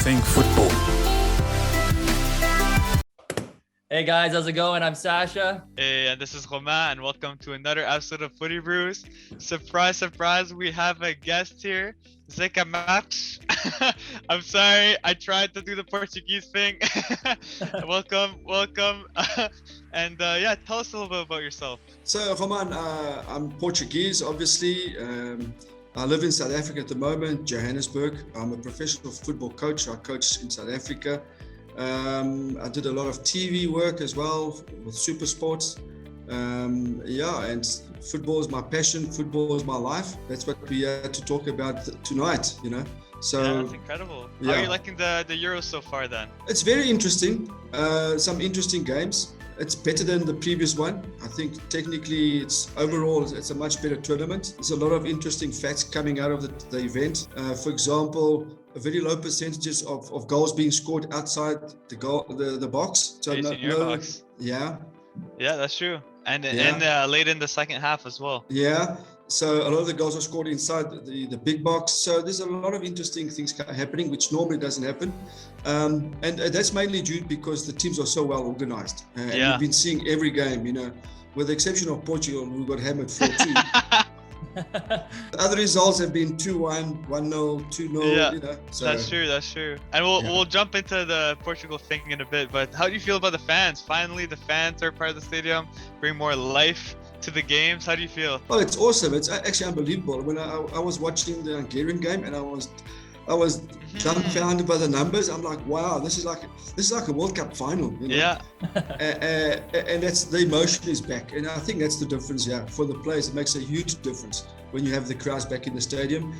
everything football. Hey guys, how's it going? I'm Sasha. Hey, and this is Romain, and welcome to another episode of Footy Brews. Surprise, surprise, we have a guest here, Zeca Marques. I'm sorry, I tried to do the Portuguese thing. welcome. And yeah, tell us a little bit about yourself. So, Romain, I'm Portuguese, obviously. I live in South Africa at the moment, Johannesburg. I'm a professional football coach. I coach in South Africa. I did a lot of TV work as well with Supersport. And football is my passion. Football is my life. That's what we had to talk about tonight, So yeah, that's incredible. How are you liking the Euros so far then? It's very interesting. Some interesting games. It's better than the previous one. I think technically it's a much better tournament. There's a lot of interesting facts coming out of the event. For example, a very low percentages of goals being scored outside the box. So box. Yeah. Yeah, that's true. And late in the second half as well. Yeah. So a lot of the goals are scored inside the big box. So there's a lot of interesting things happening, which normally doesn't happen. And that's mainly due because the teams are so well organized. And we've been seeing every game, with the exception of Portugal, who got hammered 4-2. The other results have been 2-1, 1-0, 2-0. Yeah, So that's true. And we'll jump into the Portugal thing in a bit. But how do you feel about the fans? Finally, the fans are part of the stadium, bring more life to the games. How do you feel? Oh, it's awesome. It's actually unbelievable. When I was watching the Hungarian game and I was dumbfounded by the numbers. I'm like, wow, this is like a World Cup final. Yeah. And that's the emotion is back. And I think that's the difference. Yeah, for the players, it makes a huge difference when you have the crowds back in the stadium.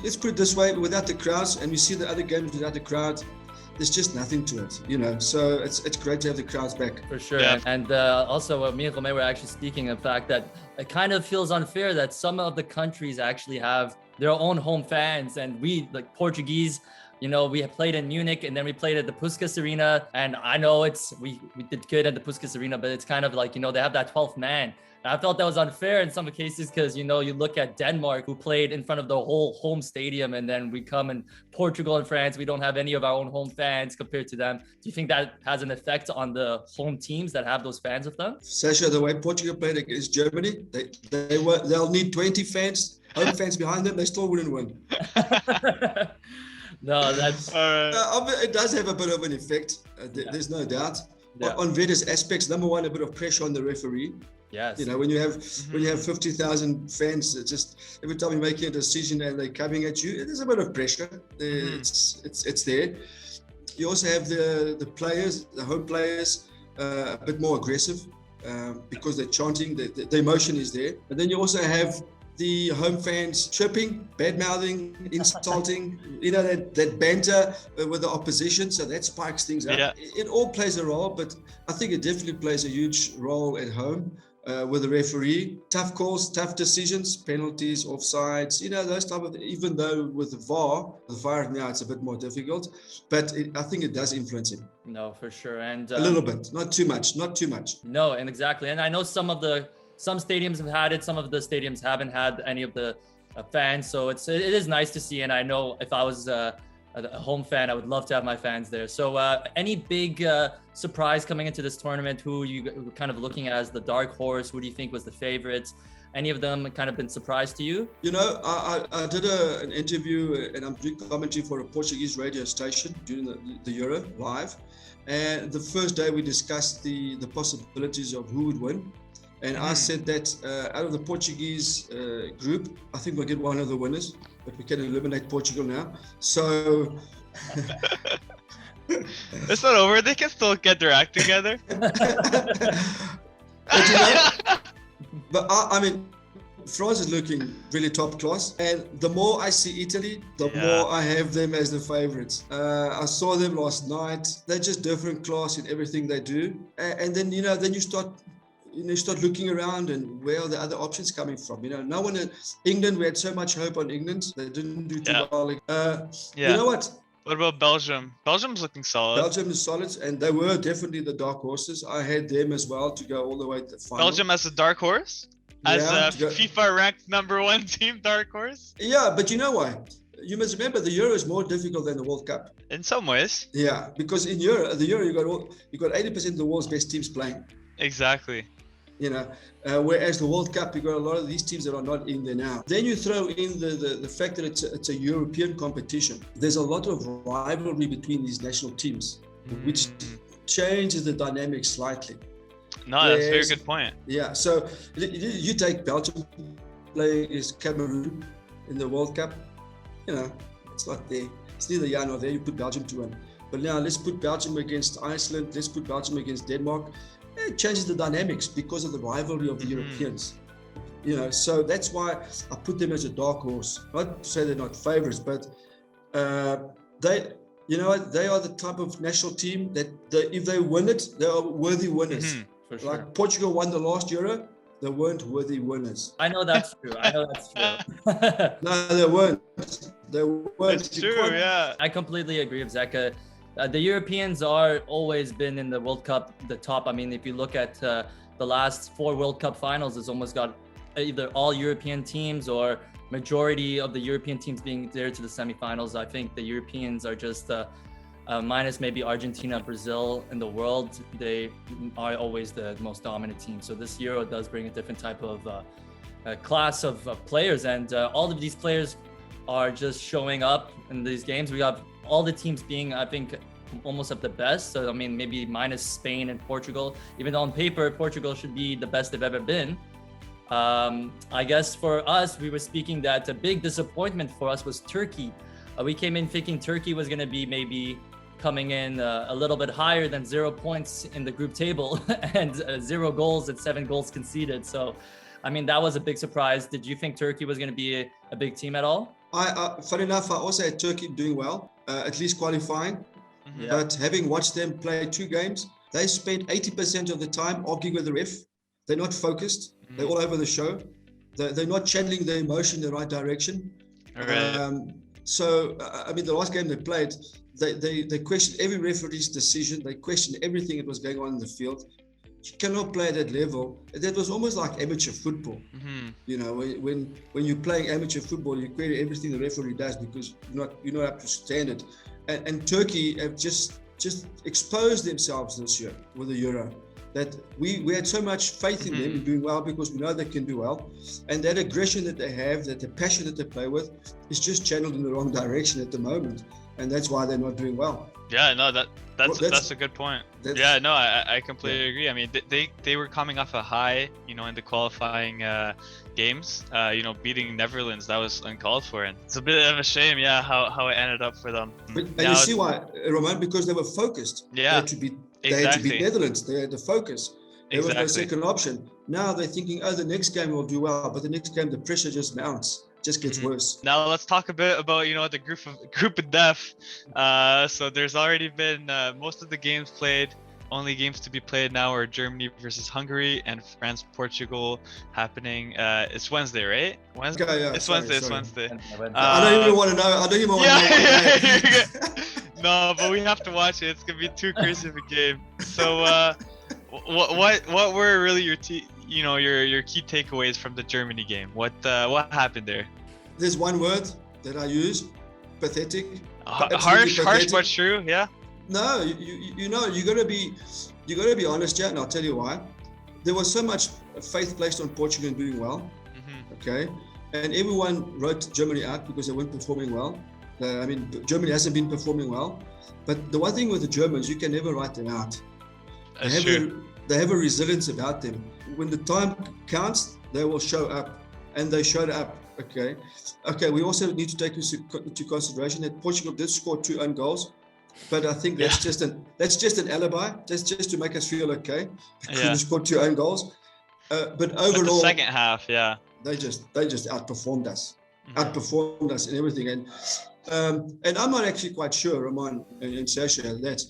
Let's put it this way: without the crowds, and you see the other games without the crowd, there's just nothing to it, So it's great to have the crowds back. For sure. Yeah. And also, me and Romain were actually speaking of the fact that it kind of feels unfair that some of the countries actually have their own home fans, and we, like Portuguese, we have played in Munich and then we played at the Puskas Arena. And I know we did good at the Puskas Arena, but it's kind of like, they have that 12th man. And I felt that was unfair in some cases because, you look at Denmark, who played in front of the whole home stadium, and then we come in Portugal and France, we don't have any of our own home fans compared to them. Do you think that has an effect on the home teams that have those fans with them? Sasha, the way Portugal played against Germany, they'll need 20 fans, home fans behind them, they still wouldn't win. No, that's... It does have a bit of an effect, there's no doubt. Yeah. On various aspects. Number one, a bit of pressure on the referee. Yes. When you have 50,000 fans, it's just every time you're making a decision and they're coming at you, there's a bit of pressure. It's there. You also have the players, the home players, a bit more aggressive because they're chanting. The emotion is there. And then you also have the home fans chirping, bad-mouthing, insulting, that banter with the opposition. So that spikes things up. Yeah. It all plays a role, but I think it definitely plays a huge role at home with the referee. Tough calls, tough decisions, penalties, offsides, those type of, even though with the VAR now it's a bit more difficult, but I think it does influence him. No, for sure. And a little bit, not too much. No, and exactly. And I know some stadiums have had it, some of the stadiums haven't had any of the fans, so it is nice to see. And I know if I was a home fan, I would love to have my fans there. So any big surprise coming into this tournament? Who you were kind of looking at as the dark horse? Who do you think was the favorites? Any of them kind of been surprised to you? I did an interview and I'm doing commentary for a Portuguese radio station during the Euro live, and the first day we discussed the possibilities of who would win. And I said that out of the Portuguese group, I think we'll get one of the winners, but we can eliminate Portugal now. So it's not over. They can still get their act together. But I mean, France is looking really top class. And the more I see Italy, the more I have them as the favorites. I saw them last night. They're just different class in everything they do. And then, then you start looking around and where are the other options coming from? No one in England, we had so much hope on England. They didn't do too well. You know what? What about Belgium? Belgium's looking solid. Belgium is solid, and they were definitely the dark horses. I had them as well to go all the way to the final. Belgium as a dark horse? As a FIFA ranked #1 team dark horse? Yeah, but you know why? you must remember the Euro is more difficult than the World Cup. In some ways. Yeah, because in the Euro you got 80% of the world's best teams playing. Exactly. You know, whereas the World Cup, you got a lot of these teams that are not in there now. Then you throw in the fact that it's a European competition. There's a lot of rivalry between these national teams, which changes the dynamic slightly. No, that's a very good point. Yeah, so you take Belgium play is Cameroon in the World Cup. You know, it's not there. It's neither here nor there. You put Belgium to win. But now let's put Belgium against Iceland. Let's put Belgium against Denmark. It changes the dynamics because of the rivalry of the Europeans. You know, so that's why I put them as a dark horse. Not to say they're not favorites, but they, you know, they are the type of national team that if they win it, they are worthy winners. For sure. Like Portugal won the last Euro, they weren't worthy winners. I know that's true. No, they weren't. They weren't. It's true, yeah. I completely agree with Zeca. The Europeans are always been in the World Cup, the top. I mean, if you look at the last 4 World Cup finals, it's almost got either all European teams or majority of the European teams being there to the semifinals. I think the Europeans are just minus maybe Argentina, Brazil in the world. They are always the most dominant team. So this Euro does bring a different type of class of players, and all of these players are just showing up in these games. We have all the teams being, I think, almost at the best. So, I mean, maybe minus Spain and Portugal, even though on paper, Portugal should be the best they've ever been. I guess for us, we were speaking that a big disappointment for us was Turkey. We came in thinking Turkey was going to be maybe coming in a little bit higher than 0 points in the group table and 0 goals and 7 goals conceded. So, I mean, that was a big surprise. Did you think Turkey was going to be a big team at all? Funny enough, I also had Turkey doing well, at least qualifying. Yeah. But having watched them play 2 games, they spent 80% of the time arguing with the ref. They're not focused. They're all over the show. They're not channeling their emotion in the right direction. Right. So, I mean, the last game they played, they questioned every referee's decision. They questioned everything that was going on in the field. You cannot play at that level. That was almost like amateur football. You know, when you're playing amateur football, you query everything the referee does because you're not up to standard. And Turkey have just exposed themselves this year with the Euro. That we had so much faith in them in doing well because we know they can do well. And that aggression that they have, that the passion that they play with, is just channeled in the wrong direction at the moment. And that's why they're not doing well. Yeah, no, that's a good point. Yeah, no, I completely agree. I mean, they were coming off a high, you know, in the qualifying games, you know, beating Netherlands. That was uncalled for, and it's a bit of a shame, yeah, how it ended up for them. But and you see why, Roman? Because they were focused. Yeah, they had to beat Netherlands. They had the focus. There was no second option. Now they're thinking, oh, the next game will do well, but the next game the pressure just mounts. Just gets worse. Now let's talk a bit about, you know, the group of death. So there's already been most of the games played. Only games to be played now are Germany versus Hungary and France Portugal happening. It's Wednesday, right? Wednesday. Okay, yeah, it's sorry. Wednesday. I don't even want to know. I don't even want to know. No, but we have to watch it. It's gonna be too crazy of a game. So, what were really your key takeaways from the Germany game? What happened there? There's one word that I use: pathetic. Harsh, but true. Yeah. No, you know, you gotta be honest, yeah, and I'll tell you why. There was so much faith placed on Portugal in doing well, okay, and everyone wrote Germany out because they weren't performing well. I mean, Germany hasn't been performing well, but the one thing with the Germans, you can never write them out. They have a resilience about them. When the time counts, they will show up, and they showed up. Okay. We also need to take into consideration that Portugal did score 2 own goals, but I think that's just an alibi. That's just to make us feel okay because they scored 2 own goals. But overall, the second half, they just outperformed us, in everything. And I'm not actually quite sure, Roman and Sasha, that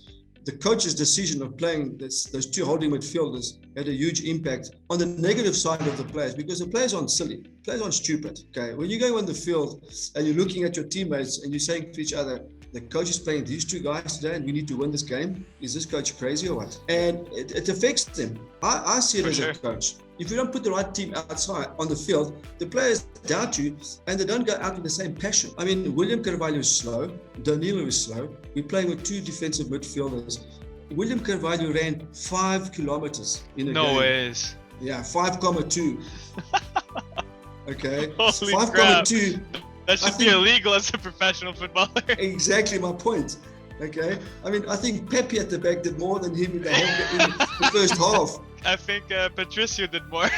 the coach's decision of playing those 2 holding midfielders had a huge impact on the negative side of the players, because the players aren't silly, players aren't stupid. Okay, when you go on the field and you're looking at your teammates and you're saying to each other, the coach is playing these 2 guys today and we need to win this game. Is this coach crazy or what? And it affects them. I see it as a coach. if you don't put the right team outside on the field, the players doubt you and they don't go out with the same passion. I mean, William Carvalho is slow, Danilo is slow. We're playing with two defensive midfielders. William Carvalho ran 5 kilometers in a game. No ways. Yeah, 5,2. Okay. Holy 5,2. That should be illegal as a professional footballer. Exactly my point. Okay. I mean, I think Pepe at the back did more than him in the first half. I think Patricio did more.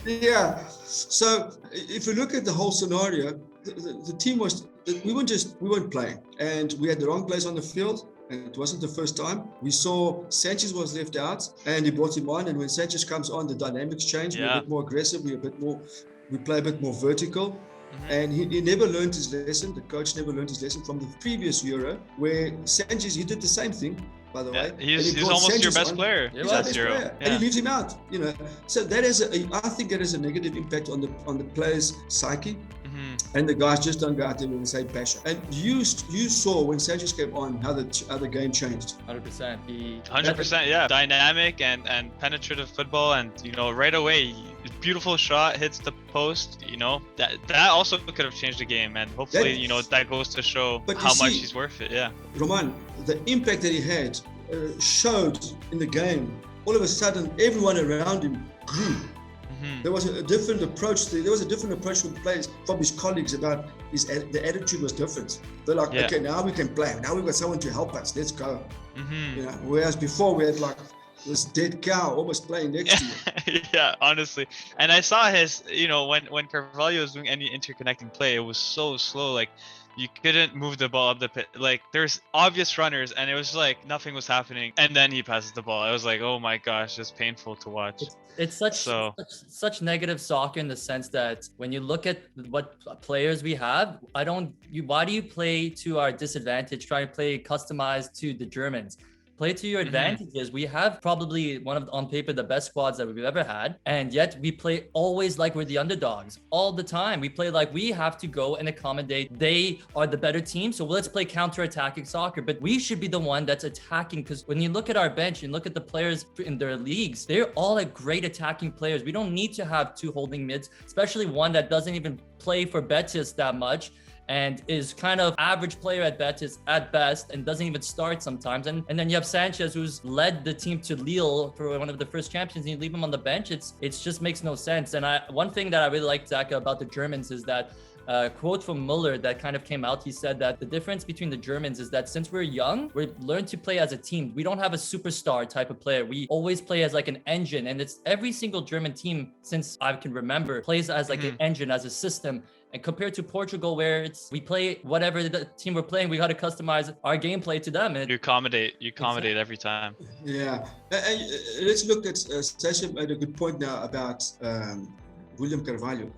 Yeah. So if you look at the whole scenario, the team was, we weren't playing, and we had the wrong players on the field. And it wasn't the first time. We saw Sanchez was left out, and he brought him on. And when Sanchez comes on, the dynamics change. Yeah. We're a bit more aggressive. We play a bit more vertical. And he never learned his lesson. The coach never learned his lesson from the previous Euro, where Sanchez, he did the same thing, by the way. He's almost Sanchez your best player. He's our best player. And he leaves him out, you know. So that is, I think that has a negative impact on the players' psyche. And the guys just don't go out there with the same passion. And you saw when Sanchez came on how the game changed. 100%. 100%, yeah. Dynamic and penetrative football, and right away, beautiful shot hits the post. That also could have changed the game, and hopefully, that goes to show how much he's worth it. Yeah. Roman, the impact that he had showed in the game. All of a sudden, everyone around him grew. There was a different approach. There was a different approach from players, from his colleagues about the attitude was different. They're like, okay, now we can play. Now we've got someone to help us. Let's go. Whereas before we had like this dead cow almost playing next to you. Yeah, honestly. And I saw his, when Carvalho was doing any interconnecting play, it was so slow. Like, you couldn't move the ball up the pit. Like, there's obvious runners, and it was like nothing was happening. And then he passes the ball. I was like, oh my gosh, it's painful to watch. It's such negative soccer in the sense that when you look at what players we have, why do you play to our disadvantage, try to play customized to the Germans? Play to your advantages. We have probably one of, on paper, the best squads that we've ever had. And yet we play always like we're the underdogs all the time. We play like we have to go and accommodate. They are the better team. So let's play counter-attacking soccer. But we should be the one that's attacking, because when you look at our bench and look at the players in their leagues, they're all like great attacking players. We don't need to have two holding mids, especially one that doesn't even play for Betis that much, and is kind of average player at Betis at best, and doesn't even start sometimes. And then you have Sanchez, who's led the team to Lille for one of the first champions, and you leave him on the bench. It just makes no sense. And one thing that I really like, Zeca, about the Germans is that quote from Muller that kind of came out. He said that the difference between the Germans is that since we're young, we learn to play as a team. We don't have a superstar type of player. We always play as like an engine, and it's every single German team since I can remember plays as like an engine, as a system. And compared to Portugal, where we play whatever the team we're playing, we got to customize our gameplay to them. And you accommodate every time. Yeah. And let's look at Sasha made a good point now about William Carvalho.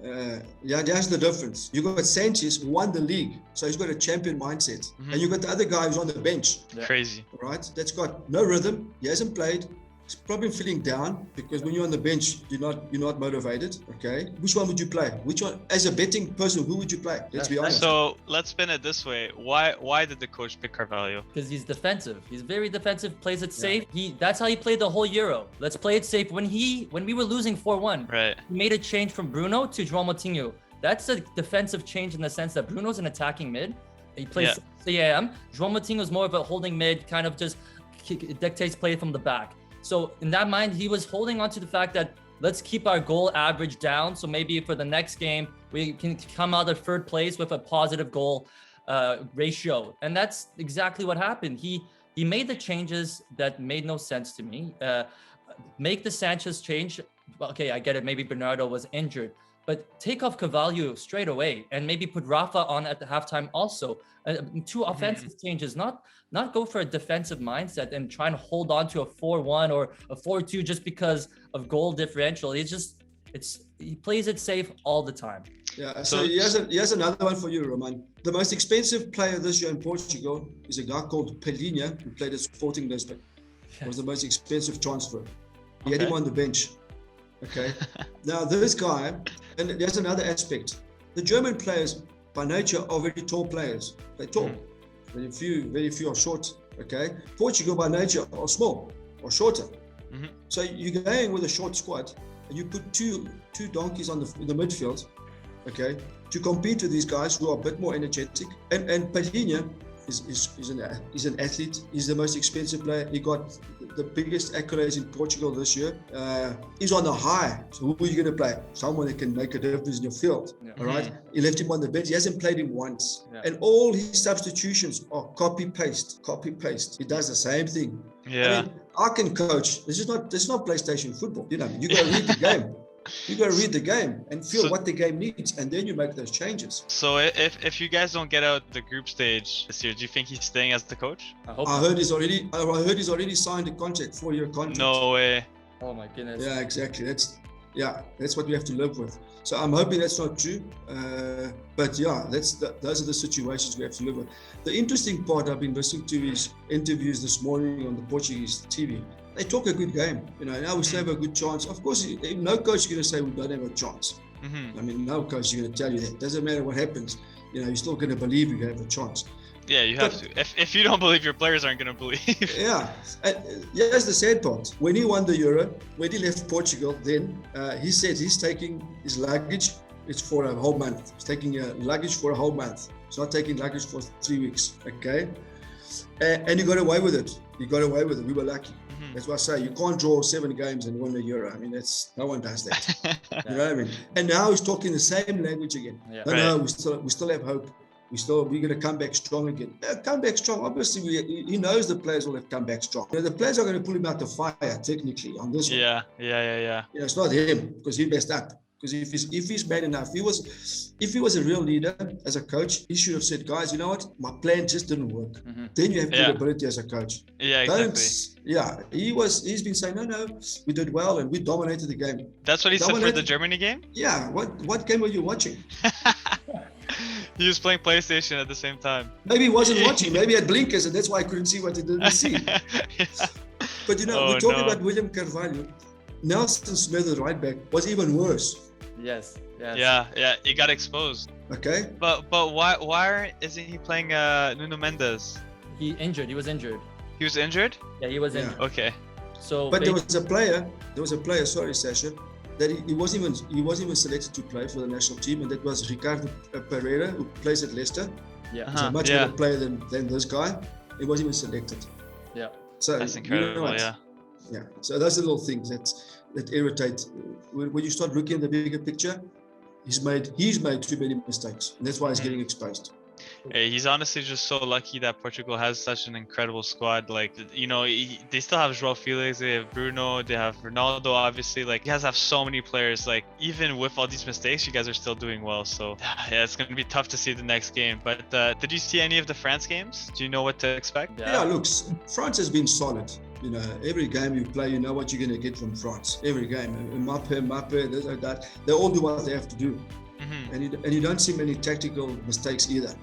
That's the difference. You got Sanchez, who won the league, so he's got a champion mindset. And you got the other guy who's on the bench. Yeah. Crazy. Right? That's got no rhythm. He hasn't played. He's probably feeling down, because when you're on the bench, you're not motivated. Okay, which one would you play? Which one, as a betting person, who would you play? Let's be honest. So let's spin it this way. Why did the coach pick Carvalho? Because he's defensive. He's very defensive. Plays it safe. That's how he played the whole Euro. Let's play it safe. When we were losing 4-1, right, he made a change from Bruno to João Moutinho. That's a defensive change in the sense that Bruno's an attacking mid. He plays CAM. João Moutinho's more of a holding mid, kind of just dictates play from the back. So in that mind, he was holding on to the fact that let's keep our goal average down. So maybe for the next game, we can come out of third place with a positive goal ratio. And that's exactly what happened. He made the changes that made no sense to me. Make the Sanchez change. Okay, I get it. Maybe Bernardo was injured. But take off Carvalho straight away and maybe put Rafa on at the halftime also. Two offensive changes, not go for a defensive mindset and try and hold on to a 4-1 or a 4-2 just because of goal differential. He plays it safe all the time. Yeah, so he has another one for you, Roman. The most expensive player this year in Portugal is a guy called Pelinha, who played at Sporting Lisbon. It was the most expensive transfer. He had him on the bench. Okay. Now this guy, and there's another aspect. The German players by nature are very tall players. They're tall. Very few are short. Okay. Portugal by nature are small or shorter. So you're going with a short squad, and you put two donkeys in the midfield, okay, to compete with these guys who are a bit more energetic. And Padinha is an athlete. He's the most expensive player. He got the biggest accolades in Portugal this year. He's on the high. So who are you going to play? Someone that can make a difference in your field. Yeah. All right. He left him on the bench. He hasn't played him once. Yeah. And all his substitutions are copy paste. He does the same thing. Yeah. I mean, I can coach. This is not PlayStation football. You know, you got to read the game. You got to read the game and feel what the game needs, and then you make those changes. So if you guys don't get out the group stage this year, do you think he's staying as the coach? I heard he's already signed a contract, 4-year contract. No way. Oh my goodness. Yeah, exactly. That's what we have to live with. So I'm hoping that's not true. But yeah, those are the situations we have to live with. The interesting part, I've been listening to his interviews this morning on the Portuguese TV. They talk a good game, you know. Now we still have a good chance. Of course, no coach is going to say we don't have a chance. I mean, no coach is going to tell you that. Doesn't matter what happens. You know, you're still going to believe you have a chance. Yeah, you have to. If you don't believe, your players aren't going to believe. Yeah. Here's the sad part. When he won the Euro, when he left Portugal, then he said he's taking his luggage. It's for a whole month. He's taking luggage for a whole month. He's not taking luggage for 3 weeks. Okay. And he got away with it. We were lucky. That's why I say you can't draw 7 games and win a Euro. I mean, no one does that. You know what I mean? And now he's talking the same language again. Yeah. No, we still have hope. We're going to come back strong again. Come back strong. Obviously, he knows the players will have come back strong. You know, the players are going to pull him out the fire technically on this one. Yeah. You know, it's not him because he messed up. Because if he's bad enough, if he was a real leader as a coach, he should have said, guys, you know what? My plan just didn't work. Then you have credibility as a coach. Yeah, exactly. He's been saying, no, we did well and we dominated the game. That's what he said for the Germany game? Yeah. What game were you watching? He was playing PlayStation at the same time. Maybe he wasn't watching. Maybe he had blinkers and that's why I couldn't see what he didn't see. Yeah. But you know, we're talking about William Carvalho. Nelson Smith, the right back, was even worse. Yes. Yeah, he got exposed. Okay. But why isn't he playing Nuno Mendes? He was injured. He was injured? Yeah, he was injured. Okay. So but there was a player, sorry Sasha, that he wasn't even selected to play for the national team, and that was Ricardo Pereira, who plays at Leicester. Yeah. He's a much better player than this guy. He wasn't even selected. Yeah. So that's incredible, Yeah, so those are little things that irritate. When you start looking at the bigger picture, he's made too many mistakes, and that's why he's getting exposed. Hey, he's honestly just so lucky that Portugal has such an incredible squad. Like, you know, they still have João Felix, they have Bruno, they have Ronaldo, obviously. Like, you guys have so many players. Like, even with all these mistakes, you guys are still doing well. So, yeah, it's going to be tough to see the next game. But did you see any of the France games? Do you know what to expect? Yeah, look, France has been solid. You know, every game you play, you know what you're going to get from France. Every game, Mbappe, this like that. They all do what they have to do. And you don't see many tactical mistakes either.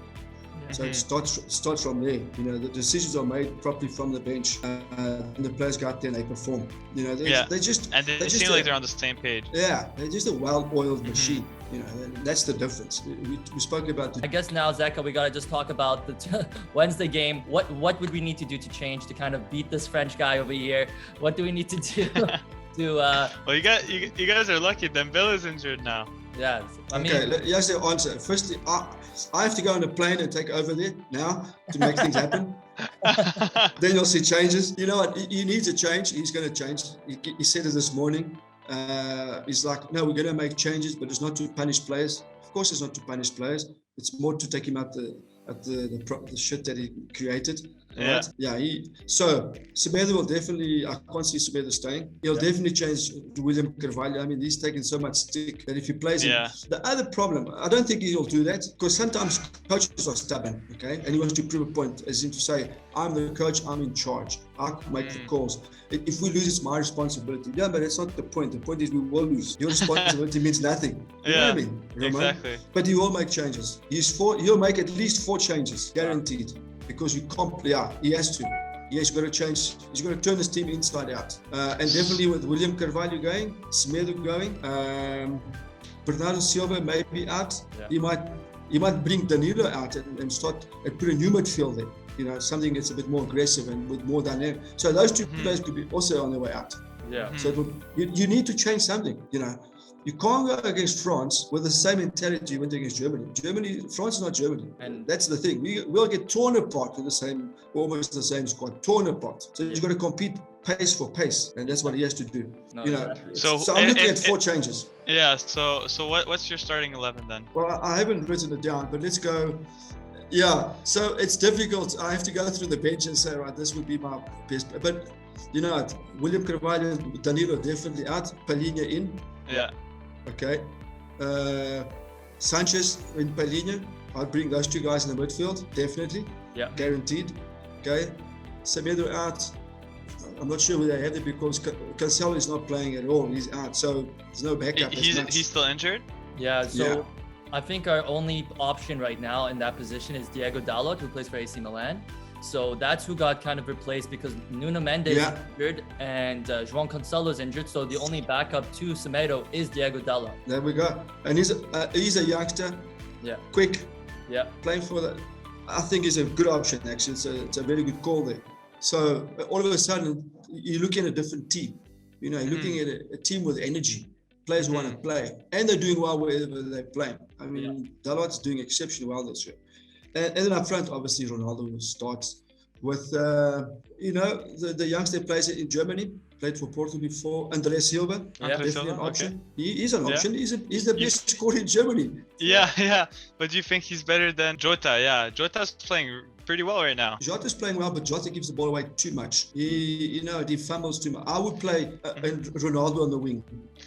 So it starts from there. You know, the decisions are made properly from the bench, and the players go out there and they perform. You know, they seem like they're on the same page. Yeah, they're just a well-oiled machine. You know, that's the difference. We spoke about I guess now, Zeca, we gotta just talk about the Wednesday game. What would we need to do to change to kind of beat this French guy over here? What do we need to do to? Well, you guys are lucky. Dembele's injured now. Yeah. Here's the answer. Firstly, I have to go on a plane and take over there now to make things happen. Then you'll see changes. You know what? He needs a change. He's going to change. He said it this morning. He's like, no, we're going to make changes, but it's not to punish players. Of course, it's not to punish players. It's more to take him out the shit that he created. Right? Yeah. So Semedo will definitely. I can't see Semedo staying. He'll definitely change to William Carvalho. I mean, he's taken so much stick that if he plays him, the other problem, I don't think he'll do that because sometimes coaches are stubborn. Okay, and he wants to prove a point, as in to say, I'm the coach, I'm in charge, I make the calls. If we lose, it's my responsibility. Yeah, but that's not the point. The point is we will lose. Your responsibility means nothing. You know what I mean? Exactly. But he will make changes. He'll make at least 4 changes, guaranteed. Because he has to. He's got to change. He's going to turn this team inside out. And definitely with William Carvalho going, Semedo going, Bernardo Silva may be out. Yeah. He might bring Danilo out and start and put a new midfield there. something that's a bit more aggressive and with more dynamic. So those two players could be also on their way out. Yeah. So you need to change something. You can't go against France with the same mentality you went against Germany. France is not Germany, and that's the thing. We'll get torn apart with almost the same squad, torn apart. So you've got to compete pace for pace, and that's what he has to do. So I'm looking at 4 changes. Yeah. So what's your starting 11 then? Well, I haven't written it down, but let's go. Yeah. So it's difficult. I have to go through the bench and say, right, this would be my best. But William Carvalho, Danilo definitely out. Palhinha in. Yeah. Okay. Sanchez in Palhinha. I'll bring those 2 guys in the midfield, definitely. Yeah. Guaranteed. Okay. Semedo out. I'm not sure whether they have it because Cancelo is not playing at all. He's out, so there's no backup. He's still injured? Yeah, so I think our only option right now in that position is Diego Dalot, who plays for AC Milan. So that's who got kind of replaced because Nuno Mendes is injured and João Cancelo is injured. So the only backup to Semedo is Diego Dalot. There we go. And he's a youngster. Yeah. Quick. Yeah. Playing for that. I think is a good option, actually. It's a very good call there. So all of a sudden, you're looking at a different team. You're looking at a team with energy. Players want to play. And they're doing well wherever they play. I mean, Dalot's doing exceptionally well this year. And then up front, obviously, Ronaldo starts with, the youngster plays in Germany, played for Portugal before, André Silva. Definitely an option. Okay. He is an option. He's the best scorer in Germany. Yeah. But do you think he's better than Jota? Yeah, Jota's playing pretty well right now. Jota's playing well, but Jota gives the ball away too much. He fumbles too much. I would play Ronaldo on the wing,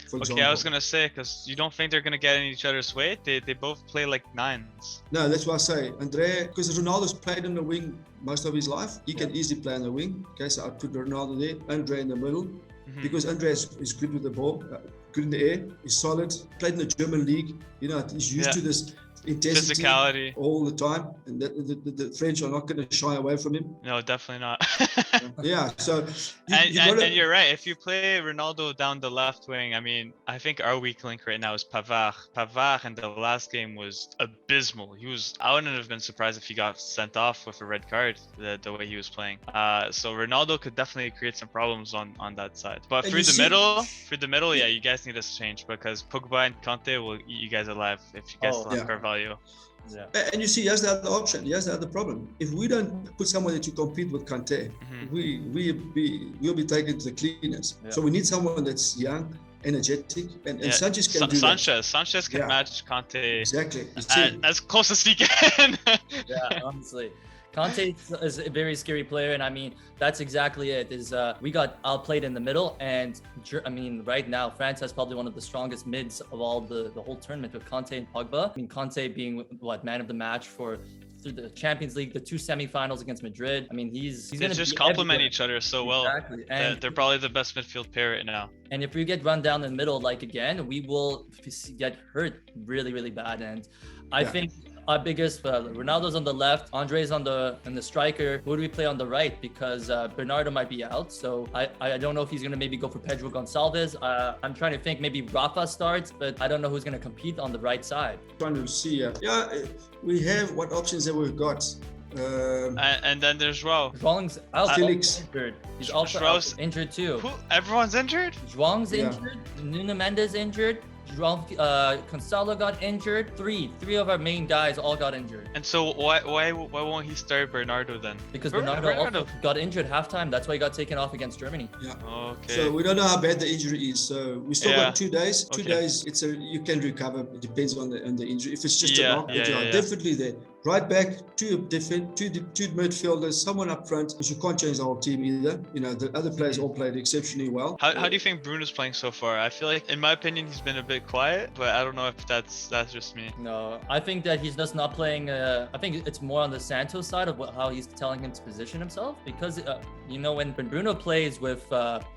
for example. Okay, I was going to say, because you don't think they're going to get in each other's way? They both play like 9s. No, that's what I say. André, because Ronaldo's played on the wing most of his life. He can easily play on the wing. Okay, so I'd put Ronaldo there, André in the middle. Because André is good with the ball, good in the air, he's solid, played in the German league. He's used to this intensity, physicality all the time, and the French are not going to shy away from him. No, definitely not. So and you're right. If you play Ronaldo down the left wing, I mean, I think our weak link right now is Pavard in the last game was abysmal. I wouldn't have been surprised if he got sent off with a red card the way he was playing. So Ronaldo could definitely create some problems on that side. But through the middle, you guys need to change because Pogba and Kante will eat you guys alive if you guys still have Carvalho. Yeah. And you see, he has the other option. He has the other problem. If we don't put someone to compete with Kante, we'll be taken to the cleaners. Yeah. So we need someone that's young, energetic, and Sanchez can do that. Sanchez can match Kante exactly as close as he can. Yeah, honestly. Kante is a very scary player, and I mean that's exactly it. We got outplayed in the middle, and I mean right now France has probably one of the strongest mids of all the whole tournament with Kante and Pogba. I mean Kante being man of the match through the Champions League, the 2 semifinals against Madrid. I mean he's they just complement each other so well. Exactly. And they're probably the best midfield pair right now. And if we get run down in the middle again, we will get hurt really, really bad. And I think our biggest Ronaldo's on the left, Andre's on the striker. Who do we play on the right? Because Bernardo might be out, so I don't know if he's gonna maybe go for Pedro Gonçalves. I'm trying to think maybe Rafa starts, but I don't know who's gonna compete on the right side. Trying to see, we have what options that we've got. And then there's João's out. Injured. He's also injured too. Everyone's injured? João's injured. Nuno Mendes injured. Cancelo got injured. Three of our main guys all got injured. And so why won't he start Bernardo then? Because Bernardo also got injured halftime. That's why he got taken off against Germany. Yeah. Okay. So we don't know how bad the injury is. So we still got 2 days. 2 days. You can recover. It depends on the injury. If it's just a knock, definitely there. Right back, 2 midfielders, someone up front, because you can't change the whole team either. The other players all played exceptionally well. How do you think Bruno's playing so far? I feel like, in my opinion, he's been a bit quiet, but I don't know if that's just me. No, I think that he's just not playing. I think it's more on the Santos side of how he's telling him to position himself. Because when Bruno plays with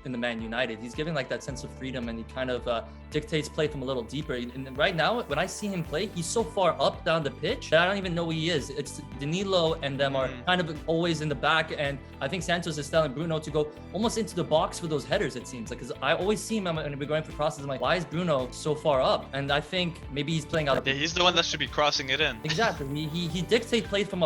in the Man United, he's giving like that sense of freedom, and he kind of dictates play from a little deeper. And right now, when I see him play, he's so far up down the pitch that I don't even know he is. It's Danilo and them are kind of always in the back, and I think Santos is telling Bruno to go almost into the box for those headers, it seems like, because I always see him when we're going for crosses. I'm like, why is Bruno so far up? And I think maybe he's playing out. Yeah, he's the one that should be crossing it in. Exactly. He dictates plays from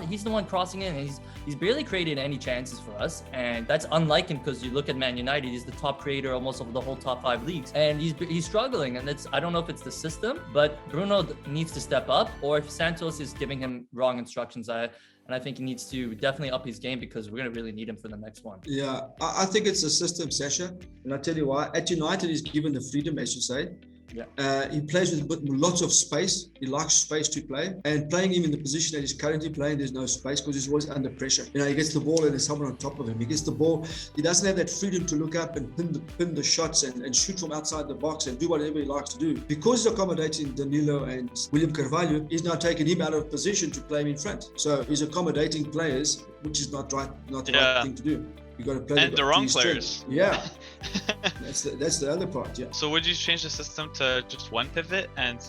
he's the one crossing in, and he's barely created any chances for us, and that's unlike him, because you look at Man United, he's the top creator almost of the whole top 5 leagues, and he's struggling, and I don't know if it's the system, but Bruno needs to step up, or if Santos is giving him wrong instructions. And I think he needs to definitely up his game, because we're going to really need him for the next one. Yeah, I think it's a system, Sasha. And I'll tell you why. At United, he's given the freedom, as you say. Yeah. He plays with lots of space. He likes space to play. And playing him in the position that he's currently playing, there's no space, because he's always under pressure. He gets the ball and there's someone on top of him. He gets the ball. He doesn't have that freedom to look up and pin the shots and shoot from outside the box and do whatever he likes to do. Because he's accommodating Danilo and William Carvalho, he's now taking him out of position to play him in front. So he's accommodating players, which is not the right thing to do. You got to play and the wrong players. Yeah, that's the other part. Yeah. So would you change the system to just one pivot and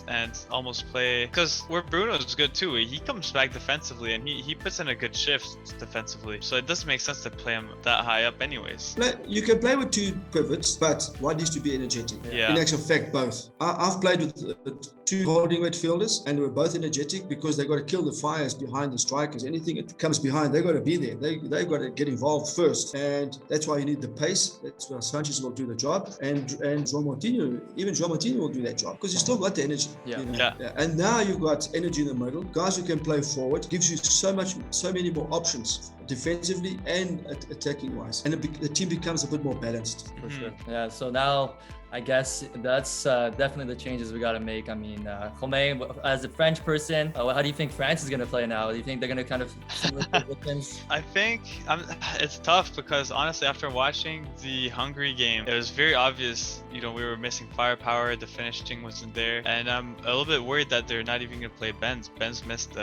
almost play? Because where Bruno is good too, he comes back defensively and he puts in a good shift defensively. So it doesn't make sense to play him that high up, anyways. You can play with 2 pivots, but one needs to be energetic. Yeah. In actual fact, both. I've played with 2 holding midfielders, and they were both energetic, because they got to kill the fires behind the strikers. Anything that comes behind, they got to be there. They got to get involved first. And that's why you need the pace. That's why Sanchez will do the job, and João Martinho will do that job, because he's still got the energy. Yeah. And now you've got energy in the middle, guys who can play forward, gives you so many more options defensively and attacking wise, and the team becomes a bit more balanced. For sure. Yeah. So now, I guess that's definitely the changes we got to make. I mean, Romain, as a French person, how do you think France is going to play now? Do you think they're going to kind of similar to victims? I think it's tough, because honestly, after watching the Hungary game, it was very obvious, we were missing firepower, the finishing wasn't there, and I'm a little bit worried that they're not even going to play Benz. Benz missed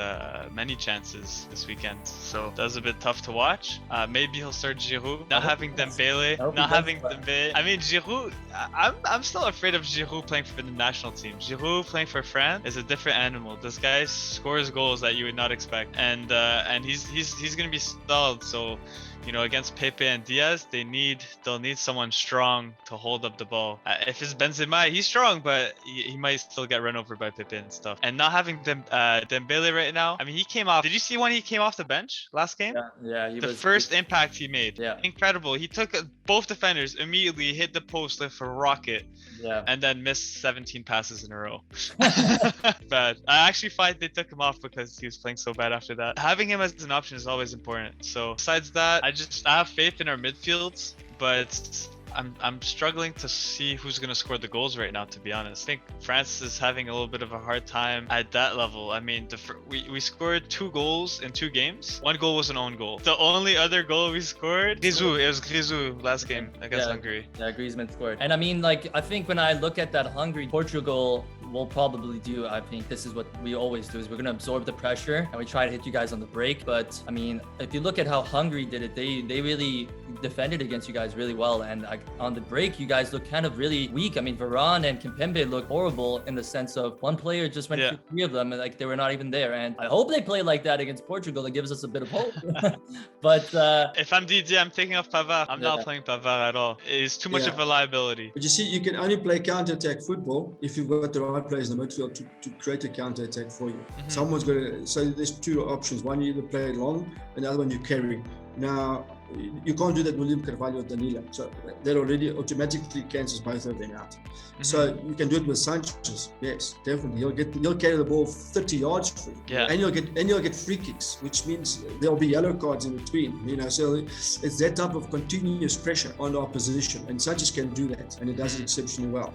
many chances this weekend, so that was a bit tough to watch. Maybe he'll start Giroud, not having Dembele, I mean, Giroud, I'm still afraid of Giroud playing for the national team. Giroud playing for France is a different animal. This guy scores goals that you would not expect, and he's gonna be solid. So, against Pepe and Diaz, they'll need someone strong to hold up the ball. If it's Benzema, he's strong, but he might still get run over by Pepe and stuff. And not having Dembele right now, I mean, he came off. Did you see when he came off the bench last game? Yeah. The first impact he made. Yeah. Incredible. He took both defenders, immediately hit the post like a rocket. Yeah. And then missed 17 passes in a row. Bad. I actually thought they took him off because he was playing so bad after that. Having him as an option is always important. So besides that, I have faith in our midfields, but I'm struggling to see who's gonna score the goals right now, to be honest. I think France is having a little bit of a hard time at that level. I mean, we scored 2 goals in 2 games. 1 goal was an own goal. The only other goal we scored, it was Grisou last game against Hungary. Yeah, Griezmann scored. And I mean, I think when I look at that Hungary Portugal, we'll probably do, I think this is what we always do, is we're going to absorb the pressure and we try to hit you guys on the break. But I mean, if you look at how Hungary did it, they really defended against you guys really well. And on the break, you guys look kind of really weak. I mean, Varane and Kimpembe look horrible in the sense of one player just went through 3 of them, and they were not even there. And I hope they play like that against Portugal. It gives us a bit of hope. But if I'm Didier, I'm taking off Pavard. I'm not playing Pavard at all. It's too much of a liability. But you see, you can only play counter-attack football if you've got the right players in the midfield to create a counter-attack for you. Someone's got to, so there's 2 options. One, you either play it long, and the other one you carry. Now, you can't do that with William Carvalho or Danilo. So that already automatically cancels both of them out. So you can do it with Sanchez. Yes, definitely. He'll carry the ball 30 yards for you. Yeah. And you'll get free kicks, which means there'll be yellow cards in between. So it's that type of continuous pressure on our position, and Sanchez can do that, and he does it exceptionally well.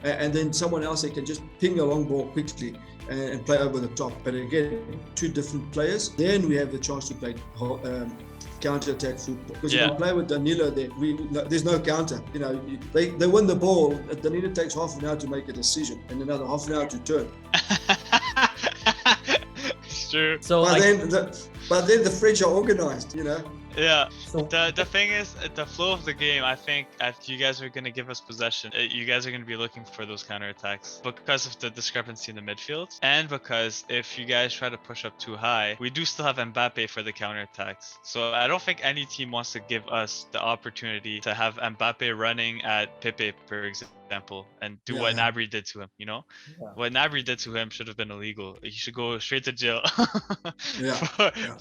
And then someone else that can just ping a long ball quickly and play over the top. But again, 2 different players. Then we have the chance to play counter-attack football, because if you play with Danilo there, there's no counter. They win the ball, Danilo takes half an hour to make a decision and another half an hour to turn. It's true. So but then the French are organized. Yeah. So The thing is, the flow of the game, I think after you guys are going to give us possession, you guys are going to be looking for those counterattacks because of the discrepancy in the midfield. And because if you guys try to push up too high, we do still have Mbappe for the counterattacks. So I don't think any team wants to give us the opportunity to have Mbappe running at Pepe, for example, and do what Nabry did to him, you know? Yeah. What Nabry did to him should have been illegal. He should go straight to jail Yeah.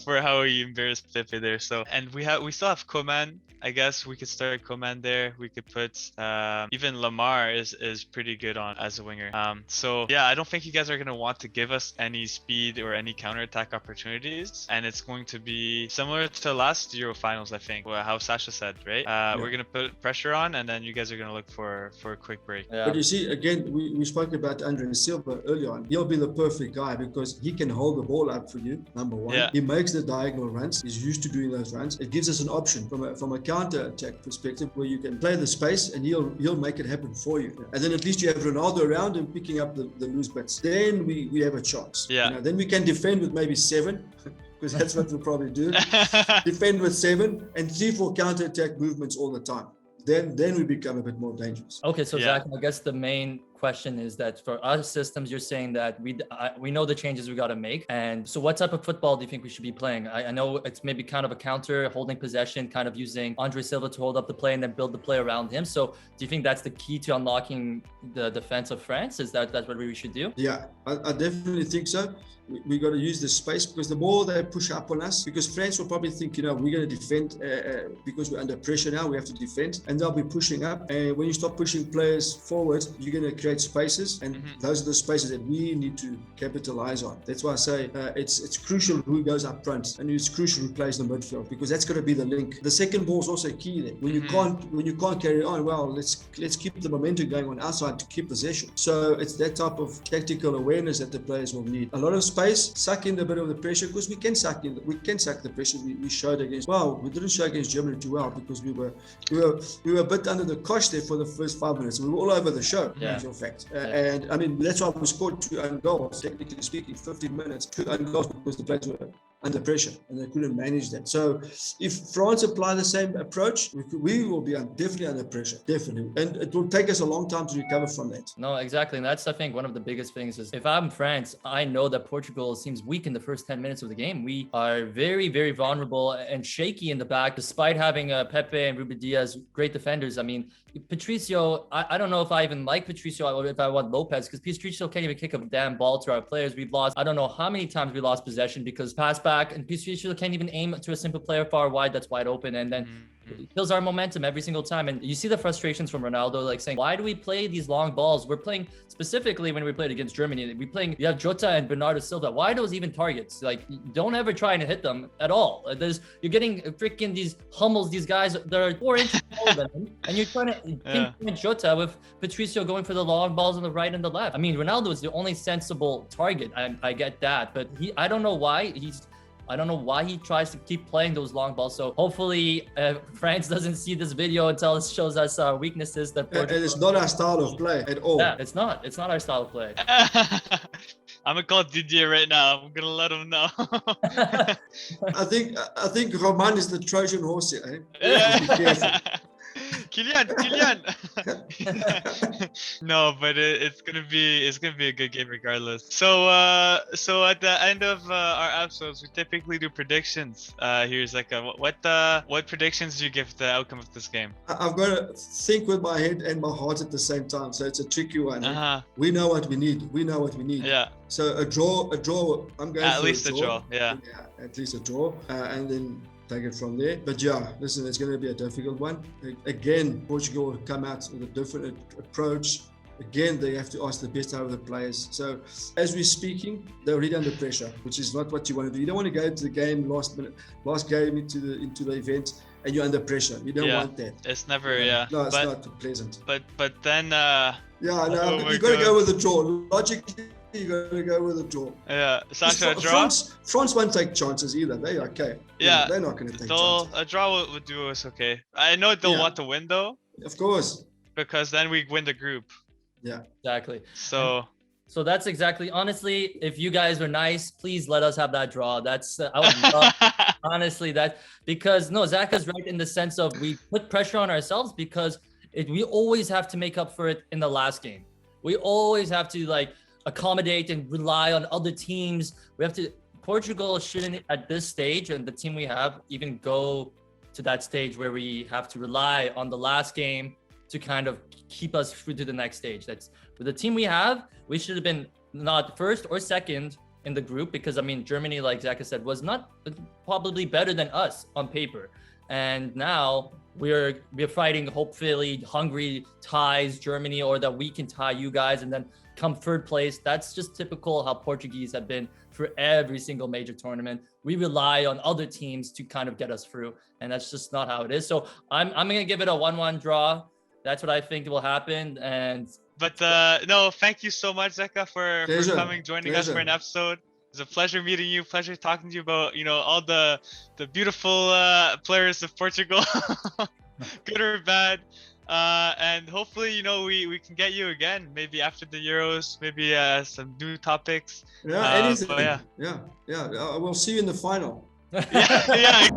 for how he embarrassed Pepe there. So, and we still have Coman. I guess we could start Coman there. We could put even Lamar is pretty good on as a winger. So yeah, I don't think you guys are gonna want to give us any speed or any counterattack opportunities, and it's going to be similar to last Euro finals, I think. How Sasha said, right? We're gonna put pressure on, and then you guys are gonna look for a quick break. Yeah. But you see, again, we spoke about Andre Silva earlier on. He'll be the perfect guy because he can hold the ball up for you, number one. Yeah. He makes the diagonal runs. He's used to doing those runs. It gives us an option from a counter-attack perspective where you can play the space and he'll make it happen for you. And then at least you have Ronaldo around him picking up the loose bits. Then we have a chance. Yeah. You know, then we can defend with maybe 7. Because that's what we'll probably do. Defend with 7 and 3-4 counter-attack movements all the time. Then we become a bit more dangerous. Okay, so Yeah. Zach, I guess the main question is that for our systems, you're saying that we know the changes we got to make. And so what type of football do you think we should be playing? I know it's maybe kind of a counter, holding possession, kind of using Andre Silva to hold up the play and then build the play around him. So do you think that's the key to unlocking the defense of France? Is that's what we should do? Yeah, I definitely think so. We got to use the space because the more they push up on us, because France will probably think, we're going to defend because we're under pressure now, we have to defend, and they'll be pushing up. And when you start pushing players forward, you're going to create spaces, and those are the spaces that we need to capitalize on. That's why I say it's crucial who goes up front, and it's crucial who plays the midfield because that's going to be the link. The second ball is also key there. When you can't carry on, well, let's keep the momentum going on outside to keep possession. So it's that type of tactical awareness that the players will need. A lot of space, suck in a bit of the pressure because we can suck the pressure. We showed against. Well, we didn't show against Germany too well because we were a bit under the cosh there for the first 5 minutes. We were all over the show, in actual fact. And I mean that's why we scored 2 own goals. Technically speaking, 15 minutes, 2 own goals because the players were under pressure and they couldn't manage that. So if France apply the same approach, we will be definitely under pressure, definitely, and it will take us a long time to recover from that. No, exactly. And that's, I think, one of the biggest things is if I'm France, I know that Portugal seems weak in the first 10 minutes of the game. We are very, very vulnerable and shaky in the back, despite having Pepe and Ruben Diaz, great defenders. I mean, Patricio, I don't know if I even like Patricio or if I want Lopez because Patricio can't even kick a damn ball to our players. We've lost, I don't know how many times we lost possession because pass back and Patricio can't even aim to a simple player far wide that's wide open, and then it kills our momentum every single time. And you see the frustrations from Ronaldo, like saying, why do we play these long balls? We're playing specifically when we played against Germany. You have Jota and Bernardo Silva. Why those even targets? Like, don't ever try and hit them at all. You're getting freaking these Hummels, these guys that are 4 inches taller than him, and you're trying to pinpoint Jota with Patricio going for the long balls on the right and the left. I mean, Ronaldo is the only sensible target. I get that, but I don't know why he tries to keep playing those long balls. So hopefully France doesn't see this video until it shows us our weaknesses. And it's not our style of play at all. Yeah, it's not our style of play. I'm gonna call Didier right now. I'm gonna let him know. I think Roman is the Trojan horse here. Kylian. No, but it's gonna be a good game regardless. So at the end of our episodes, we typically do predictions. Here's like what predictions do you give the outcome of this game? I've got to think with my head and my heart at the same time, so it's a tricky one. We know what we need. Yeah. So a draw. I'm going at for least a draw. Yeah, at least a draw, and then take it from there. But yeah, listen, it's going to be a difficult one. Again, Portugal will come out with a different approach. Again, they have to ask the best out of the players. So as we're speaking, they're already under pressure, which is not what you want to do. You don't want to go into the game last game into the event and you're under pressure. You don't want that. It's never No, it's not pleasant. But then you got to go with the draw. Logically, you got to go with a draw. Yeah, Sasha, a draw. France won't take chances either. They're okay. Yeah, they're not going to take chances. A draw would do us okay. I know they'll want to win though. Of course. Because then we win the group. Yeah, exactly. So So that's exactly, honestly, if you guys were nice, please let us have that draw. That's, I would love, honestly, that, because no, Zach is right in the sense of we put pressure on ourselves because we always have to make up for it in the last game. We always have to like accommodate and rely on other teams. We have to, Portugal shouldn't at this stage, and the team we have, even go to that stage where we have to rely on the last game to kind of keep us through to the next stage. That's with the team we have, we should have been not first or second in the group, because I mean, Germany, like Zeca said, was not probably better than us on paper. And now we're fighting, hopefully hungry ties Germany, or that we can tie you guys and then come third place. That's just typical how Portuguese have been for every single major tournament. We rely on other teams to kind of get us through, and that's just not how it is. So I'm gonna give it a 1-1 draw. That's what I think will happen. But no, thank you so much, Zeca, for coming, joining us for an episode. It's a pleasure meeting you. Pleasure talking to you about, you know, all the beautiful players of Portugal, good or bad. And hopefully, you know, we can get you again, maybe after the Euros, maybe some new topics. Yeah, anything. Yeah. Yeah. We'll see you in the final. Yeah.